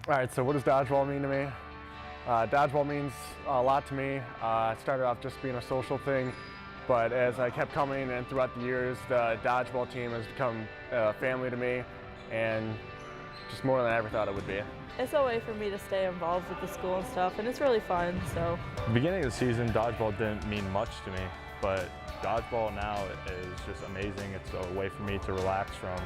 All right, so what does dodgeball mean to me? Dodgeball means a lot to me. It started off just being a social thing, but as I kept coming and throughout the years, the dodgeball team has become family to me, and just more than I ever thought it would be. It's a way for me to stay involved with the school and stuff, and it's really fun, so. The beginning of the season, dodgeball didn't mean much to me, but dodgeball now is just amazing. It's a way for me to relax from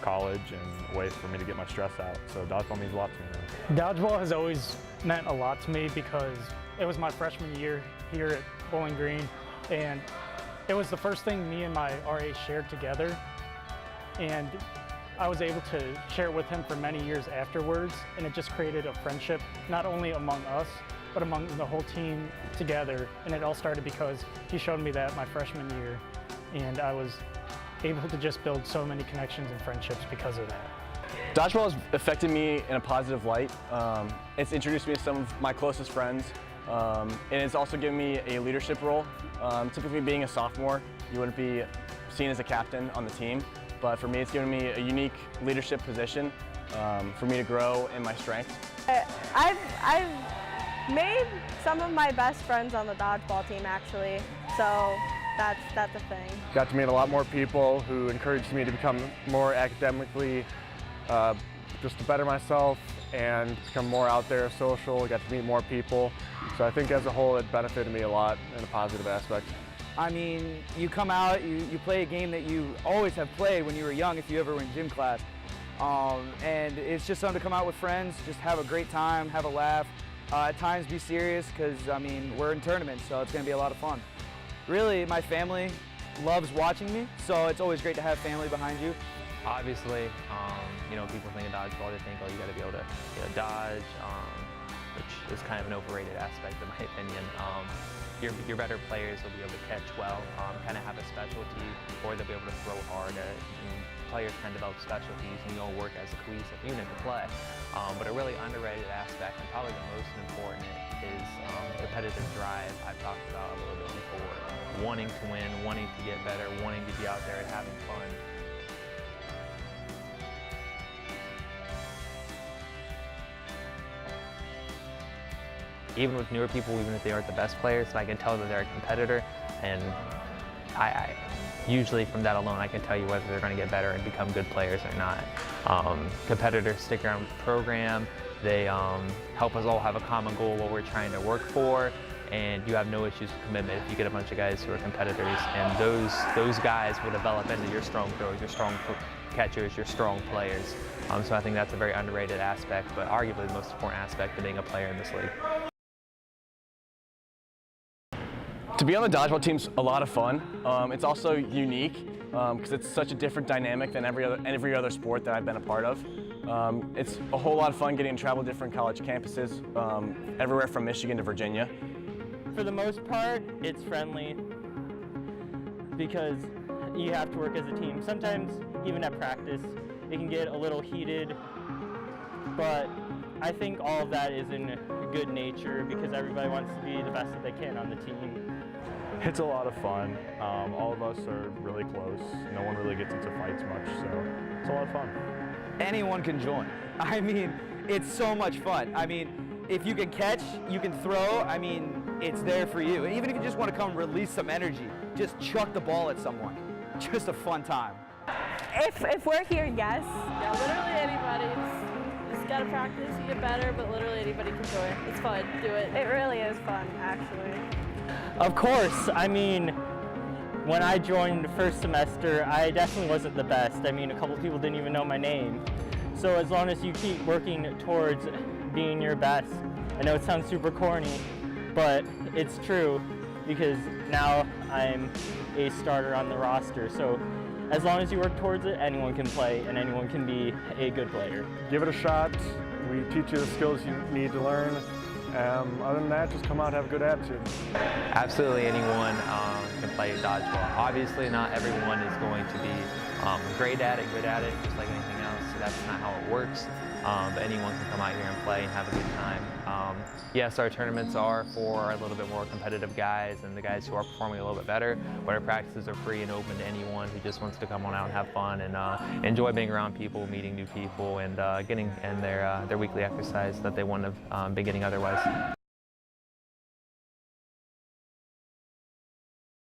college and a way for me to get my stress out. So dodgeball means a lot to me now. Dodgeball has always meant a lot to me because it was my freshman year here at Bowling Green, and it was the first thing me and my RA shared together, and I was able to share it with him for many years afterwards, and it just created a friendship, not only among us, but among the whole team together. And it all started because he showed me that my freshman year, and I was able to just build so many connections and friendships because of that. Dodgeball has affected me in a positive light. It's introduced me to some of my closest friends, and it's also given me a leadership role. Typically being a sophomore, you wouldn't be seen as a captain on the team, but for me it's given me a unique leadership position for me to grow in my strengths. I've made some of my best friends on the dodgeball team actually, so that's a thing. Got to meet a lot more people who encouraged me to become more academically, just to better myself and become more out there, social. Got to meet more people. So I think as a whole it benefited me a lot in a positive aspect. I mean, you come out, you play a game that you always have played when you were young if you ever were in gym class. And it's just something to come out with friends, just have a great time, have a laugh. At times be serious because, I mean, we're in tournaments, so it's going to be a lot of fun. Really, my family loves watching me, so it's always great to have family behind you. Obviously, people think of dodgeball, they think, oh, you got to be able to dodge, which is kind of an overrated aspect in my opinion. Your better players will be able to catch well, kind of have a specialty, or they'll be able to throw hard. Players can develop specialties and you'll work as a cohesive unit to play. But a really underrated aspect, and probably the most important, is competitive drive. I've talked about a little bit before. Wanting to win, wanting to get better, wanting to be out there and having fun. Even with newer people, even if they aren't the best players, I can tell that they're a competitor, and I usually from that alone I can tell you whether they're going to get better and become good players or not. Competitors stick around with the program, they help us all have a common goal, what we're trying to work for, and you have no issues with commitment if you get a bunch of guys who are competitors, and those guys will develop into your strong throwers, your strong catchers, your strong players. So I think that's a very underrated aspect, but arguably the most important aspect of being a player in this league. To be on the dodgeball team's a lot of fun. It's also unique because it's such a different dynamic than every other sport that I've been a part of. It's a whole lot of fun getting to travel to different college campuses, everywhere from Michigan to Virginia. For the most part, it's friendly because you have to work as a team. Sometimes, even at practice, it can get a little heated, but I think all of that is in good nature because everybody wants to be the best that they can on the team. It's a lot of fun. All of us are really close. No one really gets into fights much, so it's a lot of fun. Anyone can join. I mean, it's so much fun. I mean, if you can catch, you can throw, I mean, it's there for you. And even if you just want to come release some energy, just chuck the ball at someone. Just a fun time. If we're here, yes. Yeah, literally anybody. Just gotta practice, you get better, but literally anybody can join. It's fun, do it. It really is fun, actually. Of course, I mean, when I joined the first semester, I definitely wasn't the best. I mean, a couple people didn't even know my name. So as long as you keep working towards being your best, I know it sounds super corny, but it's true because now I'm a starter on the roster. So as long as you work towards it, anyone can play and anyone can be a good player. Give it a shot. We teach you the skills you need to learn. Other than that, just come out and have a good attitude. Absolutely anyone can play dodgeball. Obviously not everyone is going to be great at it, good at it, just like anything else. So that's not how it works. but anyone can come out here and play and have a good time. Yes, our tournaments are for a little bit more competitive guys and the guys who are performing a little bit better, but our practices are free and open to anyone who just wants to come on out and have fun and enjoy being around people, meeting new people, and getting in their weekly exercise that they wouldn't have been getting otherwise.